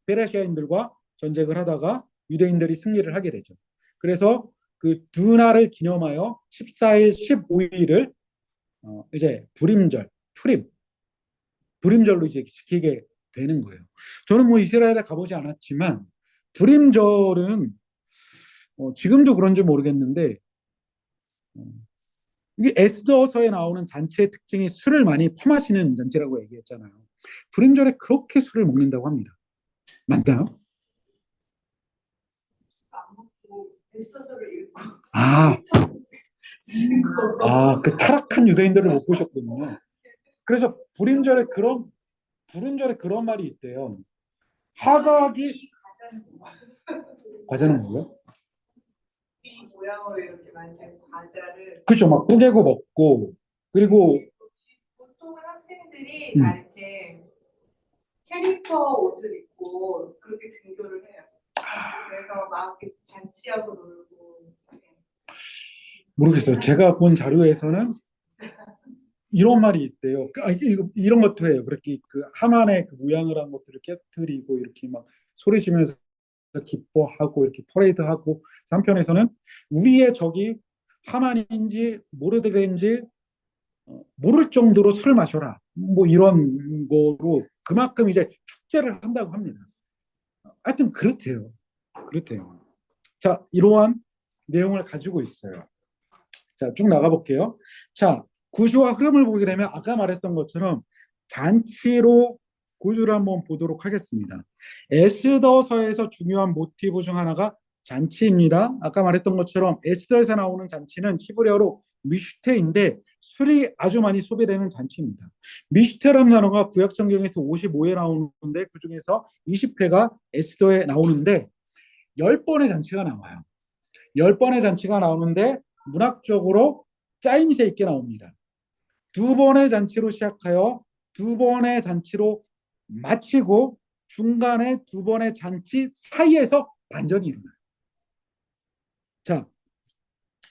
페르시아인들과 전쟁을 하다가 유대인들이 승리를 하게 되죠. 그래서 그 두 날을 기념하여 14일, 15일을 이제 불임절로 이제 지키게 되는 거예요. 저는 뭐 이스라엘에 가보지 않았지만 불임절은 지금도 그런지 모르겠는데 이게 에스더서에 나오는 잔치의 특징이 술을 많이 퍼마시는 잔치라고 얘기했잖아요. 불임절에 그렇게 술을 먹는다고 합니다. 맞나요? 에스더서를 읽고 아, 그 타락한 유대인들을 못 보셨군요. 그래서 불임절에 그런 말이 있대요. 하각이 과자는 뭐예요? 이 모양으로 이렇게 만든 과자를 그죠, 막 뿌개고 먹고 그리고 보통은 학생들이 다 이렇게 캐릭터 옷을 입고 그렇게 등교를 해요. 그래서 막 이렇게 잔치하고 놀고. 모르겠어요. 제가 본 자료에서는 이런 말이 있대요. 이런 것도 해요. 그렇게 그 하만의 그 모양을 한 것들을 깨뜨리고 이렇게 막 소리 지면서 기뻐하고 이렇게 퍼레이드하고 한편에서는 우리의 적이 하만인지 모르드게인지 모를 정도로 술을 마셔라. 뭐 이런 거로 그만큼 이제 축제를 한다고 합니다. 하여튼 그렇대요. 그렇대요. 자, 이러한 내용을 가지고 있어요. 자, 쭉 나가볼게요. 자, 구조와 흐름을 보게 되면 아까 말했던 것처럼 잔치로 구조를 한번 보도록 하겠습니다. 에스더서에서 중요한 모티브 중 하나가 잔치입니다. 아까 말했던 것처럼 에스더에서 나오는 잔치는 히브리어로 미슈테인데 술이 아주 많이 소비되는 잔치입니다. 미슈테라는 단어가 구약 성경에서 55회 나오는데 그중에서 20회가 에스더에 나오는데 10번의 잔치가 나와요. 10번의 잔치가 나오는데 문학적으로 짜임새 있게 나옵니다. 두 번의 잔치로 시작하여 두 번의 잔치로 마치고 중간에 두 번의 잔치 사이에서 반전이 일어나요. 자,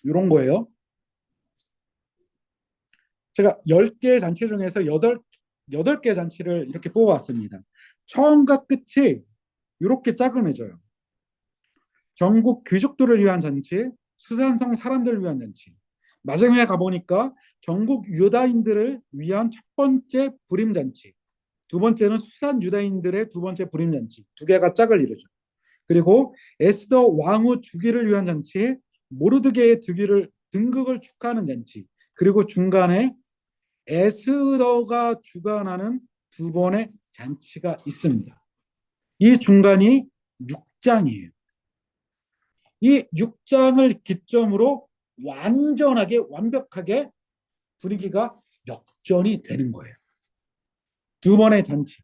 이런 거예요. 제가 10개의 잔치 중에서 8개 잔치를 이렇게 뽑아왔습니다. 처음과 끝이 이렇게 짝을 맺어요. 전국 귀족들을 위한 잔치, 수산성 사람들을 위한 잔치. 마지막에 가보니까 전국 유다인들을 위한 첫 번째 불임잔치, 두 번째는 수산 유다인들의 두 번째 불임잔치, 두 개가 짝을 이루죠. 그리고 에스더 왕후 주기를 위한 잔치, 모르드게의 등극을 축하하는 잔치, 그리고 중간에 에스더가 주관하는 두 번의 잔치가 있습니다. 이 중간이 6장이에요. 이 6장을 기점으로 완벽하게 분위기가 역전이 되는 거예요. 두 번의 잔치.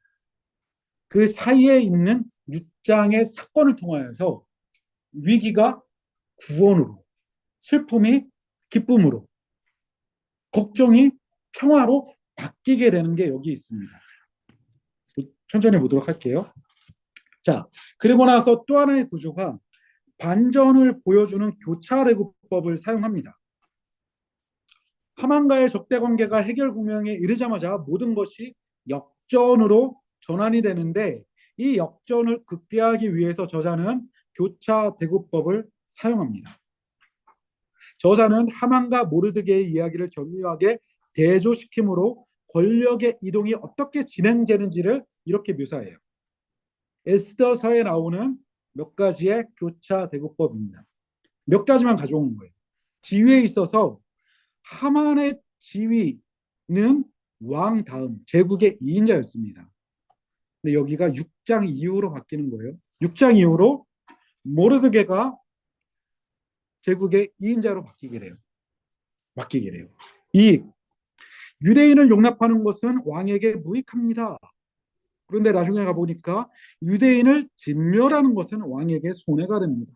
그 사이에 있는 6장의 사건을 통하여서 위기가 구원으로, 슬픔이 기쁨으로, 걱정이 평화로 바뀌게 되는 게 여기 있습니다. 천천히 보도록 할게요. 자, 그리고 나서 또 하나의 구조가 반전을 보여주는 교차대구법을 사용합니다. 하만과의 적대 관계가 해결 국면에 이르자마자 모든 것이 역전으로 전환이 되는데 이 역전을 극대화하기 위해서 저자는 교차 대구법을 사용합니다. 저자는 하만과 모르드게의 이야기를 정교하게 대조시키므로 권력의 이동이 어떻게 진행되는지를 이렇게 묘사해요. 에스더서에 나오는 몇 가지의 교차 대구법입니다. 몇 가지만 가져온 거예요. 지위에 있어서 하만의 지위는 왕 다음 제국의 2인자였습니다. 근데 여기가 6장 이후로 바뀌는 거예요. 6장 이후로 모르드게가 제국의 2인자로 바뀌게 돼요. 이 유대인을 용납하는 것은 왕에게 무익합니다. 그런데 나중에 가보니까 유대인을 진멸하는 것은 왕에게 손해가 됩니다.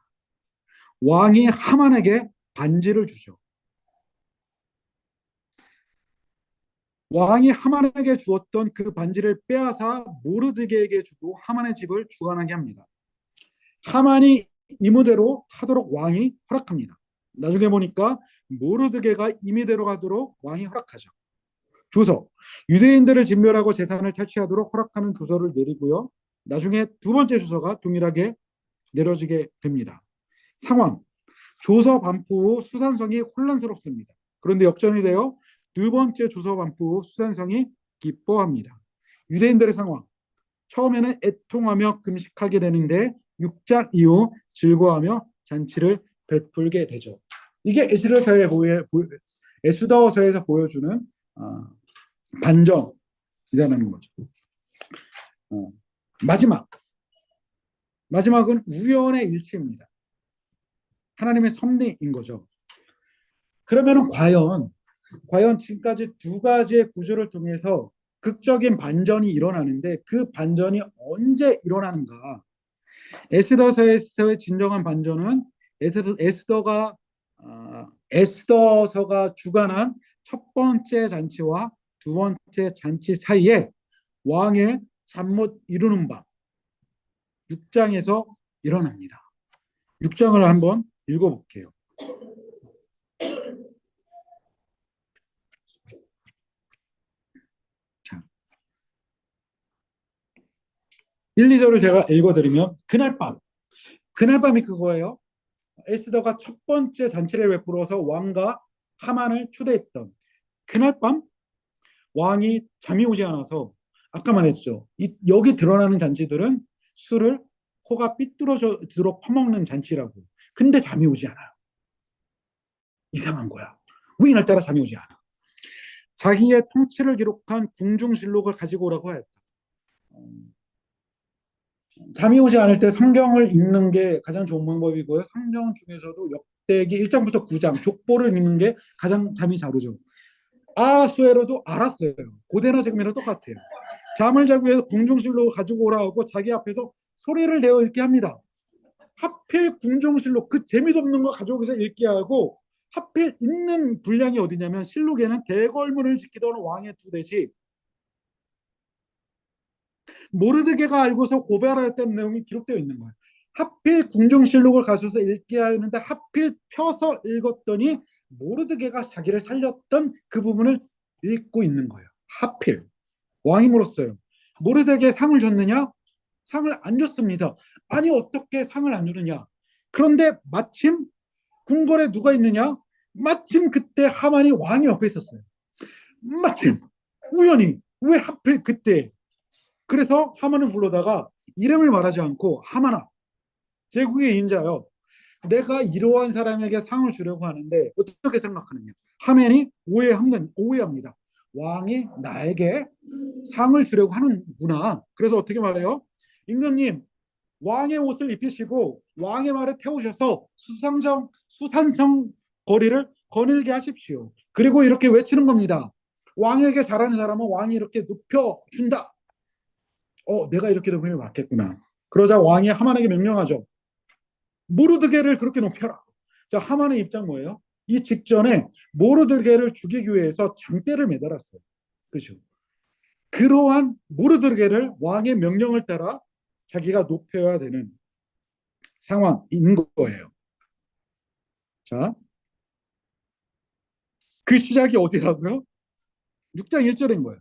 왕이 하만에게 반지를 주죠. 왕이 하만에게 주었던 그 반지를 빼앗아 모르드게에게 주고 하만의 집을 주관하게 합니다. 하만이 임의대로 하도록 왕이 허락합니다. 나중에 보니까 모르드게가 임의대로 하도록 왕이 허락하죠. 조서, 유대인들을 진멸하고 재산을 탈취하도록 허락하는 조서를 내리고요. 나중에 두 번째 조서가 동일하게 내려지게 됩니다. 상황, 조서 반포 후 수산성이 혼란스럽습니다. 그런데 역전이 되어 두 번째 조서 반포 후 수산성이 기뻐합니다. 유대인들의 상황, 처음에는 애통하며 금식하게 되는데 6장 이후 즐거워하며 잔치를 베풀게 되죠. 이게 에스더서에서 보여주는 반전이라는 거죠. 마지막은 우연의 일치입니다. 하나님의 섭리인 거죠. 그러면은 과연 지금까지 두 가지의 구조를 통해서 극적인 반전이 일어나는데 그 반전이 언제 일어나는가? 에스더서에서의 진정한 반전은 에스더서가 주관한 첫 번째 잔치와 두 번째 잔치 사이에 왕의 잠 못 이루는 밤 6장에서 일어납니다. 6장을 한번 읽어볼게요. 자, 1, 2절을 제가 읽어드리면 그날 밤이 그거예요. 에스더가 첫 번째 잔치를 베풀어서 왕과 하만을 초대했던 그날 밤 왕이 잠이 오지 않아서 아까 말했죠. 여기 드러나는 잔치들은 술을 코가 삐뚤어지도록 퍼먹는 잔치라고. 근데 잠이 오지 않아요. 이상한 거야. 왜 이날따라 잠이 오지 않아? 자기의 통치를 기록한 궁중실록을 가지고 오라고 했다. 잠이 오지 않을 때 성경을 읽는 게 가장 좋은 방법이고요. 성경 중에서도 역대기 1장부터 9장 족보를 읽는 게 가장 잠이 잘 오죠. 아하수에로도 알았어요. 고대나 지금이랑 똑같아요. 잠을 자기 위해서 궁중실록을 가지고 오라고 자기 앞에서 소리를 내어 읽게 합니다. 하필 궁중실록 그 재미도 없는 거 가져오기서 읽게 하고 하필 읽는 분량이 어디냐면 실록에는 대궐문을 지키던 왕의 두 대시 모르드게가 알고서 고발하였던 내용이 기록되어 있는 거예요. 하필 궁중실록을 가져서 읽게 하였는데 하필 펴서 읽었더니 모르드게가 자기를 살렸던 그 부분을 읽고 있는 거예요. 하필 왕이 물었어요. 모르드게에 상을 줬느냐? 상을 안 줬습니다. 아니 어떻게 상을 안 주느냐? 그런데 마침 궁궐에 누가 있느냐? 마침 그때 하만이 왕이 옆에 있었어요. 마침 우연히 왜 하필 그때? 그래서 하만을 불러다가 이름을 말하지 않고 하만아 제국의 인자여 내가 이러한 사람에게 상을 주려고 하는데 어떻게 생각하느냐? 하만이 오해합니다. 왕이 나에게 상을 주려고 하는구나. 그래서 어떻게 말해요? 임금님 왕의 옷을 입히시고 왕의 말에 태우셔서 수산성 거리를 거닐게 하십시오. 그리고 이렇게 외치는 겁니다. 왕에게 잘하는 사람은 왕이 이렇게 높여준다. 내가 이렇게 되면 맞겠구나. 그러자 왕이 하만에게 명령하죠. 모르드게를 그렇게 높여라. 자, 하만의 입장 뭐예요? 이 직전에 모르드게를 죽이기 위해서 장대를 매달았어요. 그렇죠? 그러한 모르드게를 왕의 명령을 따라 자기가 높여야 되는 상황인 거예요. 자, 그 시작이 어디라고요? 6장 1절인 거예요.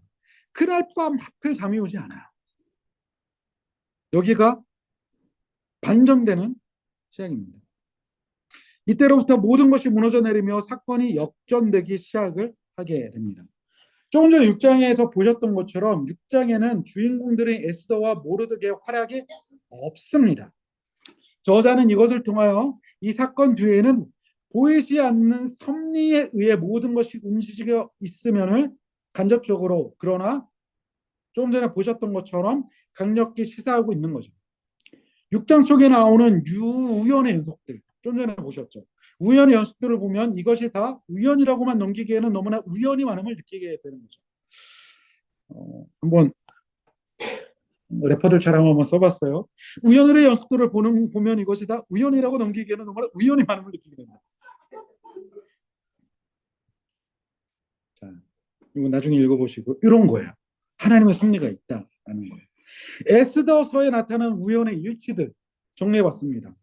그날 밤 하필 잠이 오지 않아요. 여기가 반전되는 시작입니다. 이때로부터 모든 것이 무너져 내리며 사건이 역전되기 시작을 하게 됩니다. 조금 전 6장에서 보셨던 것처럼 6장에는 주인공들인 에스더와 모르드게의 활약이 없습니다. 저자는 이것을 통하여 이 사건 뒤에는 보이지 않는 섭리에 의해 모든 것이 움직여 있으면을 간접적으로, 그러나 조금 전에 보셨던 것처럼 강력히 시사하고 있는 거죠. 6장 속에 나오는 우연의 연속들, 좀 전에 보셨죠. 우연의 연속들을 보면 이것이 다 우연이라고만 넘기기에는 너무나 우연이 많음을 느끼게 되는 거죠. 한번 래퍼들처럼 한번 써봤어요. 우연의 연속들을 보면 이것이 다 우연이라고 넘기기에는 너무나 우연이 많음을 느끼게 됩니다. 자, 이거 나중에 읽어보시고 이런 거예요. 하나님의 섭리가 있다라는 거예요. 에스더서에 나타난 우연의 일치들 정리해봤습니다.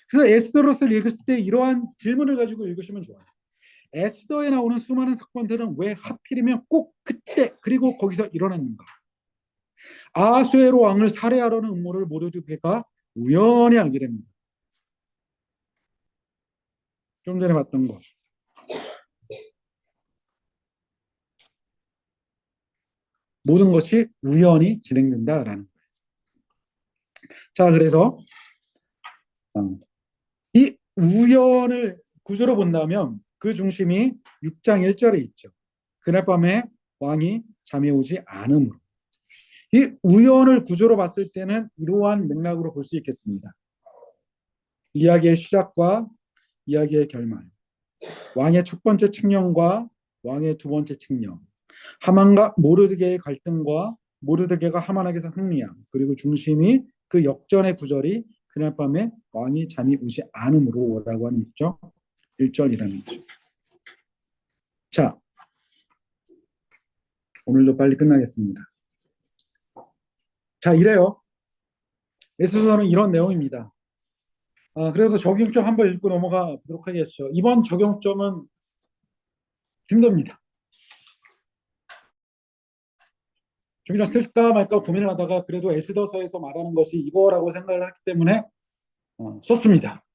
그래서 에스더서를 읽을 때 이러한 질문을 가지고 읽으시면 좋아요. 에스더에 나오는 수많은 사건들은 왜 하필이면 꼭 그때 그리고 거기서 일어났는가? 아수에로 왕을 살해하려는 음모를 모르드게가 우연히 알게 됩니다. 좀 전에 봤던 것. 모든 것이 우연히 진행된다라는 거예요. 자, 그래서 이 우연을 구조로 본다면 그 중심이 6장 1절에 있죠. 그날 밤에 왕이 잠이 오지 않음으로. 이 우연을 구조로 봤을 때는 이러한 맥락으로 볼 수 있겠습니다. 이야기의 시작과 이야기의 결말, 왕의 첫 번째 측령과 왕의 두 번째 측령, 하만과 모르드게의 갈등과 모르드게가 하만에게서 승리함, 그리고 중심이 그 역전의 구절이 그날 밤에 왕이 잠이 오지 않음으로라고 하는 있죠. 1절이라는 거죠. 자, 오늘도 빨리 끝나겠습니다. 자, 이래요. 에스더서는 이런 내용입니다. 그래도 적용점 한번 읽고 넘어가 보도록 하겠죠. 이번 적용점은 힘듭니다. 적용점 쓸까 말까 고민을 하다가 그래도 에스더서에서 말하는 것이 이거라고 생각을 했기 때문에 썼습니다.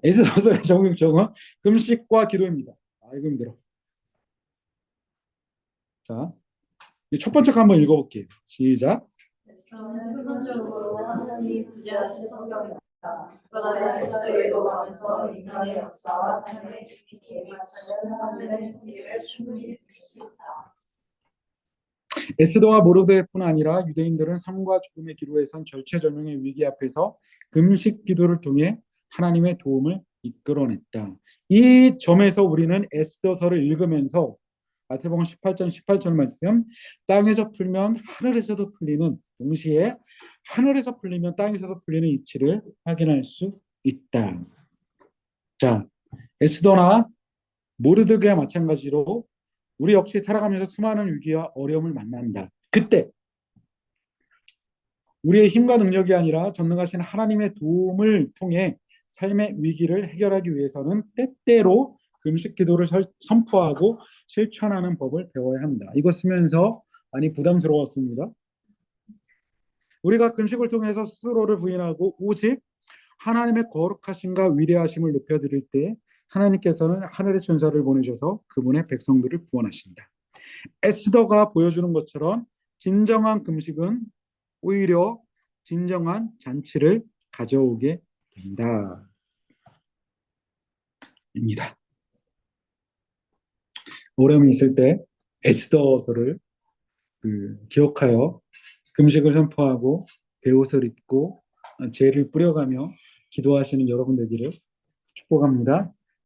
에스더서의 적용점은 금식과 기도입니다. 이거 힘들어. 자, 첫 번째 거 한번 읽어볼게요. 시작. 에스더는 표면적으로 하나님이 구제하신 성경이다. 그러나 에스더를 읽어가면서 인간의 역사와 삶을 깊이 개입하시는 하나님의 섭리를 충분히 느낄 수 있다. 에스더와 모르드게뿐 아니라 유대인들은 삶과 죽음의 기로에 선 절체절명의 위기 앞에서 금식 기도를 통해 하나님의 도움을 이끌어냈다. 이 점에서 우리는 에스더서를 읽으면서 마태복음 18장 18절 말씀, 땅에서 풀면 하늘에서도 풀리는, 동시에 하늘에서 풀리면 땅에서도 풀리는 이치를 확인할 수 있다. 자, 에스더나 모르드게와 마찬가지로 우리 역시 살아가면서 수많은 위기와 어려움을 만난다. 그때 우리의 힘과 능력이 아니라 전능하신 하나님의 도움을 통해 삶의 위기를 해결하기 위해서는 때때로 금식 기도를 선포하고 실천하는 법을 배워야 한다. 이거 쓰면서 많이 부담스러웠습니다. 우리가 금식을 통해서 스스로를 부인하고 오직 하나님의 거룩하심과 위대하심을 높여드릴 때 하나님께서는 하늘의 천사를 보내셔서 그분의 백성들을 구원하신다. 에스더가 보여주는 것처럼 진정한 금식은 오히려 진정한 잔치를 가져오게 된다. 입니다. 어려움이 있을 때 에스더서를 기억하여 금식을 선포하고 베옷을 입고 제를 뿌려가며 기도하시는 여러분 되기를 축복합니다.